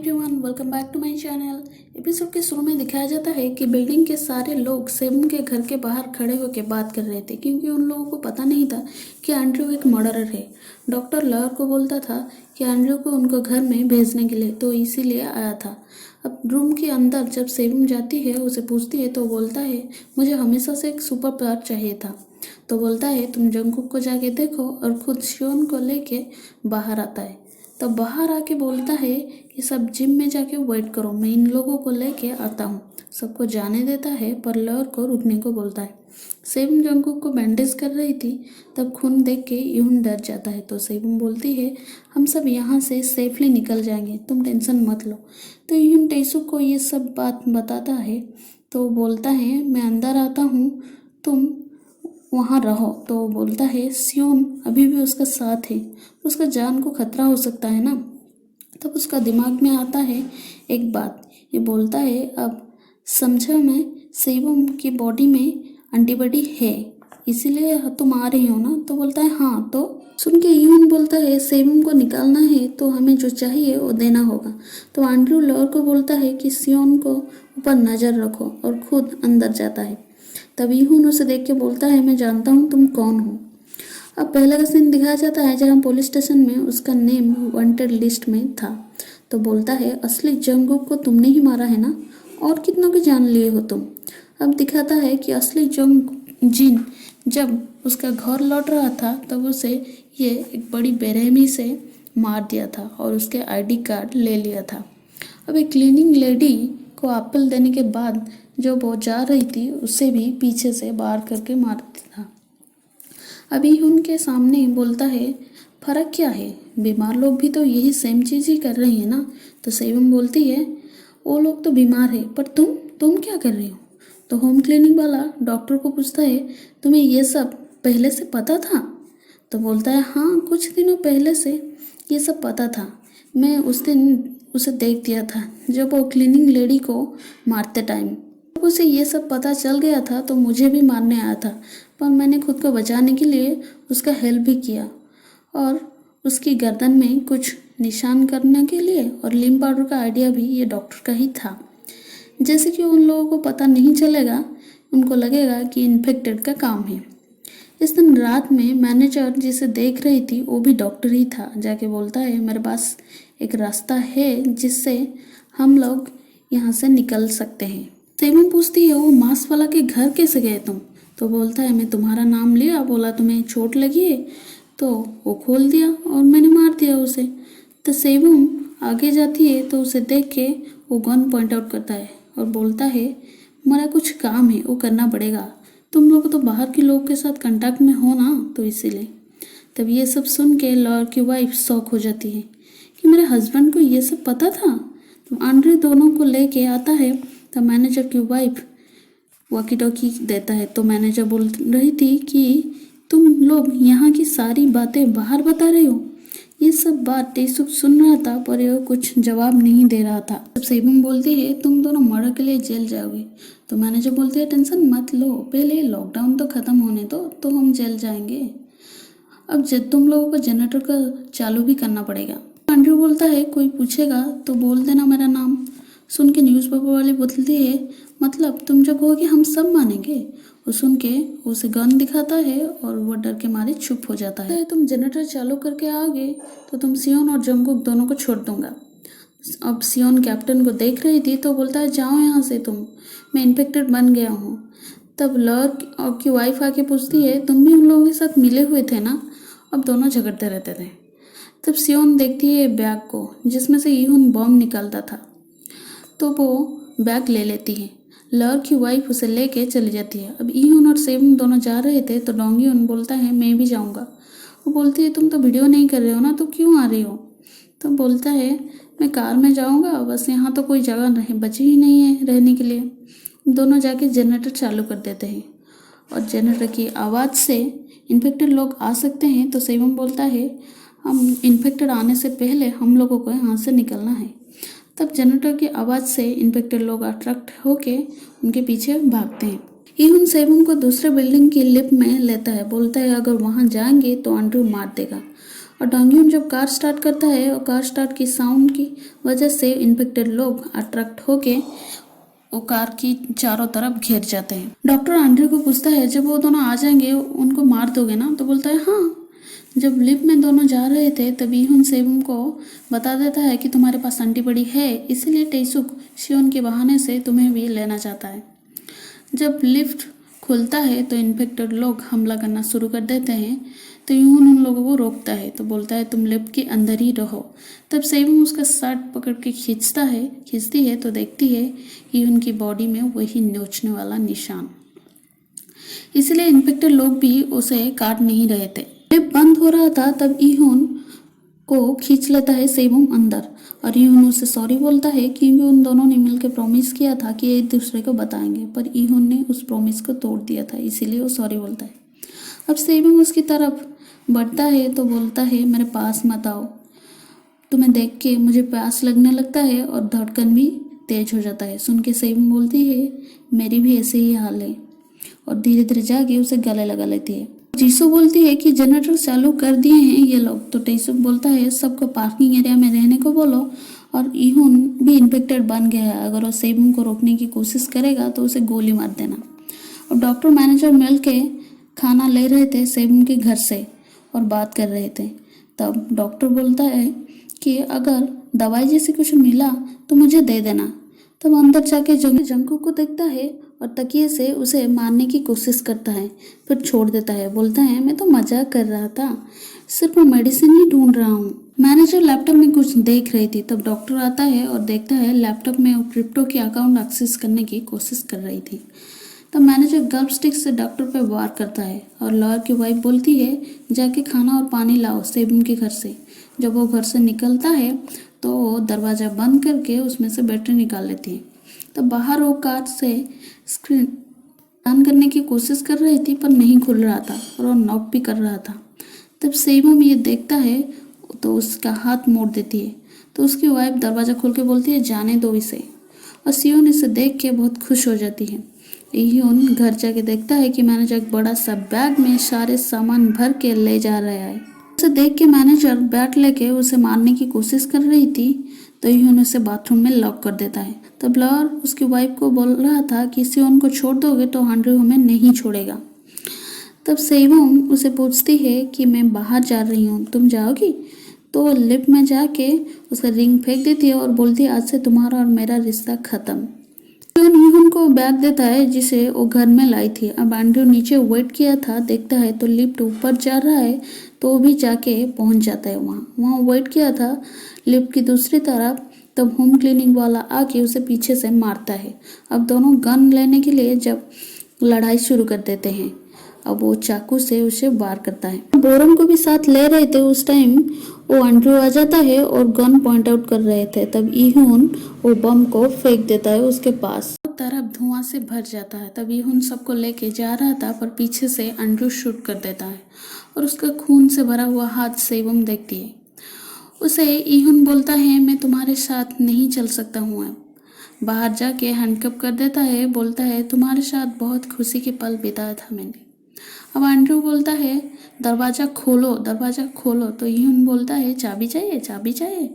Everyone, welcome back to my channel. Episode के शुरू में दिखाया जाता है कि बिल्डिंग के सारे लोग सेबम के घर के बाहर खड़े होकर बात कर रहे थे, क्योंकि उन लोगों को पता नहीं था कि एंड्रयू एक मर्डरर है। डॉक्टर लॉयर को बोलता था कि एंड्रयू को उनको घर में भेजने के लिए, तो इसीलिए आया था। अब रूम के अंदर जब सेबम जाती है, उसे पूछती है तो बोलता है मुझे हमेशा से एक सुपर पावर चाहिए था। तो बोलता है तुम जंगकुक को जाके देखो, और खुद शियोन को लेके बाहर आता है। तब बाहर आके बोलता है कि सब जिम में जाके वेट करो, मैं इन लोगों को लेके आता हूँ। सबको जाने देता है, पर लॉयर को रुकने को बोलता है। सेबम जंगकुक को बैंडेज कर रही थी, तब खून देख के यून डर जाता है। तो सेबम बोलती है हम सब यहाँ से सेफली निकल जाएंगे, तुम टेंशन मत लो। तो यून टेसुक को ये सब बात बताता है, तो बोलता है मैं अंदर आता हूँ, तुम वहाँ रहो। तो बोलता है सियोन अभी भी उसका साथ है, उसका जान को खतरा हो सकता है ना। तब उसका दिमाग में आता है एक बात, ये बोलता है अब समझा मैं, सेबम की बॉडी में एंटीबॉडी है, इसीलिए तुम आ रही हो ना। तो बोलता है हाँ। तो सुन के यून बोलता है सेबम को निकालना है तो हमें जो चाहिए वो देना होगा। तो एंड्रयू लॉयर को बोलता है कि सियोन को ऊपर नज़र रखो, और खुद अंदर जाता है। तभी यून उसे देख के बोलता है मैं जानता हूँ तुम कौन हो। अब पहले का सीन दिखाया जाता है जहाँ पुलिस स्टेशन में उसका नेम वांटेड लिस्ट में था। तो बोलता है असली जंगकुक को तुमने ही मारा है ना, और कितनों की जान लिए हो तुम। अब दिखाता है कि असली जिन जब उसका घर लौट रहा था, तब उसे ये एक बड़ी बेरहमी से मार दिया था और उसके आईडी कार्ड ले लिया था। अब एक क्लीनिंग लेडी को एप्पल देने के बाद जो वो जा रही थी, उसे भी पीछे से बाहर करके मारती था। अभी उनके सामने बोलता है फर्क क्या है, बीमार लोग भी तो यही सेम चीज़ ही कर रही है ना। तो सेबम बोलती है वो लोग तो बीमार है, पर तुम क्या कर रही हो। तो होम क्लिनिक वाला डॉक्टर को पूछता है तुम्हें ये सब पहले से पता था। तो बोलता है हाँ, कुछ दिनों पहले से ये सब पता था, मैं उस दिन उसे देख दिया था जब वो क्लीनिंग लेडी को मारते टाइम। जब उसे ये सब पता चल गया था तो मुझे भी मारने आया था, पर मैंने खुद को बचाने के लिए उसका हेल्प भी किया, और उसकी गर्दन में कुछ निशान करने के लिए, और लीम पाउडर का आइडिया भी ये डॉक्टर का ही था। जैसे कि उन लोगों को पता नहीं चलेगा, उनको लगेगा कि इन्फेक्टेड का काम है। इस दिन रात में मैनेजर जिसे देख रही थी वो भी डॉक्टर ही था। जाके बोलता है मेरे पास एक रास्ता है जिससे हम लोग यहाँ से निकल सकते हैं। सेबम पूछती है वो मांस वाला के घर कैसे गए तुम। तो बोलता है मैं तुम्हारा नाम लिया, बोला तुम्हें चोट लगी है, तो वो खोल दिया और मैंने मार दिया उसे। तो सेबम आगे जाती है तो उसे देख के वो गन पॉइंट आउट करता है और बोलता है मेरा कुछ काम है वो करना पड़ेगा, तुम लोग तो बाहर के लोग के साथ कांटेक्ट में हो ना, तो इसीलिए। तब ये सब सुन के लॉयर की वाइफ शॉक हो जाती है कि मेरे हस्बैंड को ये सब पता था। तो एंड्रयू दोनों को लेके आता है, तो मैनेजर की वाइफ वॉकी टॉकी देता है। तो मैनेजर बोल रही थी कि तुम लोग यहाँ की सारी बातें बाहर बता रहे हो। ये सब बात टेसुक सुन रहा था, पर यह कुछ जवाब नहीं दे रहा था। तब सेबम बोलती है तुम दोनों मर्डर के लिए जेल जाओगे। तो मैनेजर बोलते हैं टेंशन मत लो, पहले लॉकडाउन तो ख़त्म होने दो, तो हम जेल जाएंगे। अब जब तुम लोगों को जनरेटर का चालू भी करना पड़ेगा। एंड्रयू बोलता है कोई पूछेगा तो बोल देना मेरा नाम। सुन के न्यूज़पेपर वाली बोलती है मतलब तुम जो कहोगे हम सब मानेंगे। वो सुन के उसे गन दिखाता है और वो डर के मारे चुप हो जाता है। तुम जनरेटर चालू करके आओगे तो तुम सियोन और जंगकुक दोनों को छोड़ दूंगा। अब सियोन कैप्टन को देख रही थी तो बोलता है जाओ यहाँ से तुम, मैं इन्फेक्टेड बन गया हूँ। तब लॉयर की वाइफ आके पूछती है तुम भी उन लोगों के साथ मिले हुए थे ना। अब दोनों झगड़ते रहते थे। तब सियोन देखती है बैग को जिसमें से यून बॉम्ब निकलता था, तो वो बैग ले लेती है। लॉयर की वाइफ उसे लेके चली जाती है। अब यून और सेबम दोनों जा रहे थे तो डोंगयून बोलता है मैं भी जाऊँगा। वो बोलती है तुम तो वीडियो नहीं कर रहे हो ना, तो क्यों आ रही हो। तो बोलता है मैं कार में जाऊँगा, बस यहाँ तो कोई जगह नहीं बची ही नहीं है रहने के लिए। दोनों जाके जनरेटर चालू कर देते हैं और जनरेटर की आवाज़ से इन्फेक्टेड लोग आ सकते हैं। तो सेबम बोलता है हम इन्फेक्टेड आने से पहले हम लोगों को यहाँ से निकलना है। तब जनरेटर की आवाज़ से इन्फेक्टेड लोग अट्रैक्ट होके उनके पीछे भागते हैं। यून सेबम को दूसरे बिल्डिंग की लिफ्ट में लेता है, बोलता है अगर वहाँ जाएंगे तो एंड्रयू मार देगा। और डोंगयुन जब कार स्टार्ट करता है और कार स्टार्ट की साउंड की वजह से इन्फेक्टेड लोग अट्रैक्ट होके वो कार की चारों तरफ घेर जाते हैं। डॉक्टर एंड्रयू को पूछता है जब वो दोनों आ जाएंगे उनको मार दोगे ना? तो बोलता है हाँ। जब लिफ्ट में दोनों जा रहे थे तब ईहुन सेबुम को बता देता है कि तुम्हारे पास एंटीबॉडी है, इसीलिए टेसुक शियोन के बहाने से तुम्हें भी लेना चाहता है। जब लिफ्ट खुलता है तो इन्फेक्टेड लोग हमला करना शुरू कर देते हैं, तो यून उन लोगों को रोकता है, तो बोलता है तुम लिफ्ट के अंदर ही रहो। तब सेबुम उसका शर्ट पकड़ के खींचती है तो देखती है कि उनकी बॉडी में वही नोचने वाला निशान, इसलिए इन्फेक्टेड लोग भी उसे काट नहीं रहे थे। लिफ्ट बंद हो रहा था तब ईहुन को खींच लेता है सेबुम अंदर और ईहुन उसे सॉरी बोलता है क्योंकि उन दोनों ने मिलकर प्रॉमिस किया था कि एक दूसरे को बताएंगे, पर ईहुन ने उस प्रॉमिस को तोड़ दिया था, इसीलिए वो सॉरी बोलता है। अब सेबुम उसकी तरफ बढ़ता है तो बोलता है मेरे पास मत आओ, तुम्हें देख के मुझे प्यास लगने लगता है और धड़कन भी तेज हो जाता है। सुन के सेबुम बोलती है मेरी भी ऐसे ही हाल है और धीरे धीरे जाके उसे गले लगा लेती है। जीसो बोलती है कि जनरेटर चालू कर दिए हैं ये लोग, तो टेसुक बोलता है सबको पार्किंग एरिया में रहने को बोलो और ईहुन भी इन्फेक्टेड बन गया है, अगर वो सेबुम को रोकने की कोशिश करेगा तो उसे गोली मार देना। और डॉक्टर मैनेजर मिल के खाना ले रहे थे सेबुम के घर से और बात कर रहे थे। तब डॉक्टर बोलता है कि अगर दवाई जैसी कुछ मिला तो मुझे दे देना। तब अंदर जाके जंकू को देखता है और तकिए से उसे मारने की कोशिश करता है, फिर छोड़ देता है। बोलता है मैं तो मजाक कर रहा था, सिर्फ मेडिसिन ही ढूंढ रहा हूँ। मैनेजर लैपटॉप में कुछ देख रही थी, तब डॉक्टर आता है और देखता है लैपटॉप में वो क्रिप्टो के अकाउंट एक्सेस करने की कोशिश कर रही थी। तब मैनेजर गल्फ स्टिक से डॉक्टर पर वार करता है और लॉयर की वाइफ बोलती है जाके खाना और पानी लाओ सेबुम के घर से। जब वो घर से निकलता है तो वो दरवाज़ा बंद करके उसमें से बैटरी निकाल लेती है। तब बाहर वो कार से स्क्रीन ऑन करने की कोशिश कर रही थी पर नहीं खुल रहा था और वो नॉक भी कर रहा था। तब सेबुम ये देखता है तो उसका हाथ मोड़ देती है, तो उसकी वाइफ दरवाज़ा खोल के बोलती है जाने दो इसे, और सियोन इसे देख के बहुत खुश हो जाती है। ईहुन घर जाके देखता है कि मैनेजर एक बड़ा सा बैग में सारे सामान भर के ले जा रहा है। उसे देख के मैनेजर बैट लेके उसे मारने की कोशिश कर रही थी, तो ईहुन उसे बाथरूम में लॉक कर देता है। तब लॉयर उसकी वाइफ को बोल रहा था कि सियोन को छोड़ दोगे तो एंड्रयू हमें नहीं छोड़ेगा। तब सेबुम उसे पूछती है कि मैं बाहर जा रही हूँ, तुम जाओगी? तो लिफ्ट में जाके उसका रिंग फेंक देती है और बोलती है आज से तुम्हारा और मेरा रिश्ता खत्म। ईहुन को बैग देता है जिसे वो घर में लाई थी। अब एंड्रयू नीचे वेट किया था, देखता है तो लिफ्ट ऊपर जा रहा है, तो वो भी जाके पहुंच जाता है वहाँ वेट किया था लिफ्ट की दूसरी तरफ। तब होम क्लीनिंग वाला आके उसे पीछे से मारता है। अब दोनों गन लेने के लिए जब लड़ाई शुरू कर देते हैं, अब वो चाकू से उसे वार करता है। बोरम को भी साथ ले रहे थे, उस टाइम वो एंड्रयू आ जाता है और गन पॉइंट आउट कर रहे थे। तब ईहुन वो बम को फेंक देता है उसके पास, तरफ धुआं से भर जाता है। तब ईहुन सबको लेके जा रहा था पर पीछे से एंड्रयू शूट कर देता है और उसका खून से भरा हुआ हाथ सेबुम देखती है। उसे ईहुन बोलता है मैं तुम्हारे साथ नहीं चल सकता हूँ। अब बाहर जाके हैंडकप कर देता है, बोलता है तुम्हारे साथ बहुत खुशी के पल बिताया था मैंने। अब एंड्रयू बोलता है दरवाज़ा खोलो, दरवाज़ा खोलो, तो ईहुन बोलता है चाबी चाहिए, चाबी चाहिए।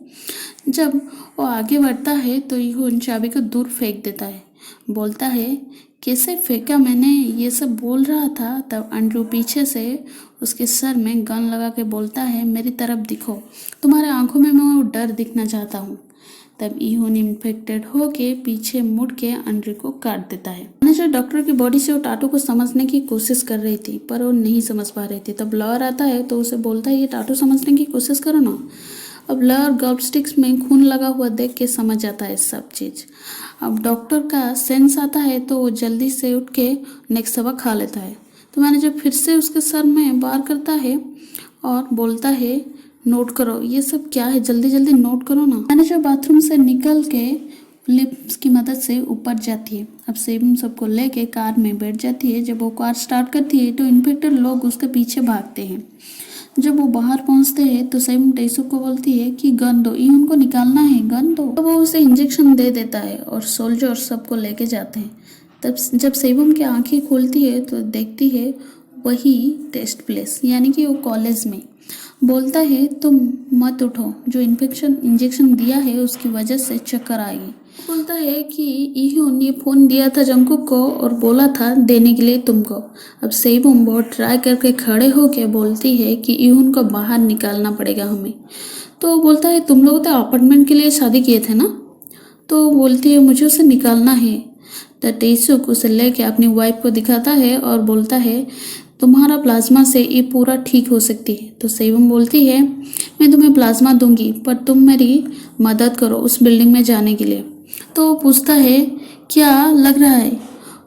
जब वो आगे बढ़ता है तो ईहुन चाबी को दूर फेंक देता है, बोलता है कैसे फेंका मैंने, ये सब बोल रहा था। तब एंड्रयू पीछे से उसके सर में गन लगा के बोलता है मेरी तरफ दिखो, तुम्हारे आंखों में मैं वो डर दिखना चाहता हूँ। तब ईहुन इन्फेक्टेड होके पीछे मुड़ के एंड्रयू को काट देता है। मैनेजर डॉक्टर की बॉडी से वो टाटू को समझने की कोशिश कर रही थी पर वो नहीं समझ पा रही थी। तब लॉयर आता है तो उसे बोलता है ये टाटू समझने की कोशिश करो ना। अब लॉयर गल्फ स्टिक्स में खून लगा हुआ देख के समझ जाता है सब चीज़। अब डॉक्टर का सेंस आता है तो वो जल्दी से उठ के नेक्स्ट सबक खा लेता है। तो मैनेजर फिर से उसके सर में वार करता है और बोलता है नोट करो, ये सब क्या है, जल्दी जल्दी नोट करो ना। मैनेजर बाथरूम से निकल के लिफ्ट की मदद से ऊपर जाती है। अब सेबुम सबको लेके कार में बैठ जाती है। जब वो कार स्टार्ट करती है तो इन्फेक्टेड लोग उसके पीछे भागते हैं। जब वो बाहर पहुंचते हैं तो सेबुम टेसुक को बोलती है कि गन दो, ईहुन को निकालना है, गन दो। तो वो उसे इंजेक्शन दे देता है और सोल्जर सबको लेके जाते हैं। तब जब सेबुम की आंखें खोलती है तो देखती है वही टेस्ट प्लेस, यानी कि वो कॉलेज में। बोलता है तुम मत उठो, जो इंजेक्शन दिया है उसकी वजह से चक्कर आएगी। बोलता है कि इहुन ये फ़ोन दिया था जंकुक को और बोला था देने के लिए तुमको। अब सेबुम बहुत ट्राई करके खड़े होके बोलती है कि इहुन को बाहर निकालना पड़ेगा हमें। तो बोलता है तुम लोग तो अपार्टमेंट के लिए शादी किए थे ना। तो बोलती है मुझे उसे निकालना है। तो टेसुक उसे लेके अपनी वाइफ को दिखाता है और बोलता है तुम्हारा प्लाज्मा से ये पूरा ठीक हो सकती है। तो सेबम बोलती है मैं तुम्हें प्लाज्मा दूंगी पर तुम मेरी मदद करो उस बिल्डिंग में जाने के लिए। तो पूछता है क्या लग रहा है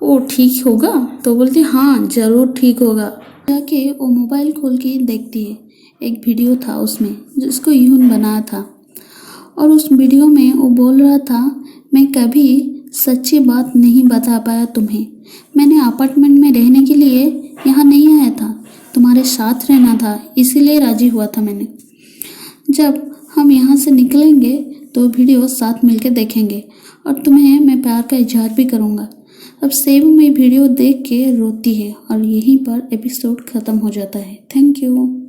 वो ठीक होगा। तो बोलती हाँ ज़रूर ठीक होगा। जाके वो मोबाइल खोल के देखती है, एक वीडियो था उसमें जिसको यून बनाया था और उस वीडियो में वो बोल रहा था मैं कभी सच्ची बात नहीं बता पाया तुम्हें। मैंने अपार्टमेंट में रहने के लिए यहाँ नहीं आया था, तुम्हारे साथ रहना था, इसीलिए राजी हुआ था मैंने। जब हम यहाँ से निकलेंगे तो वीडियो साथ मिलकर देखेंगे और तुम्हें मैं प्यार का इजहार भी करूँगा। अब सेब में वीडियो देख के रोती है और यहीं पर एपिसोड ख़त्म हो जाता है। Thank you.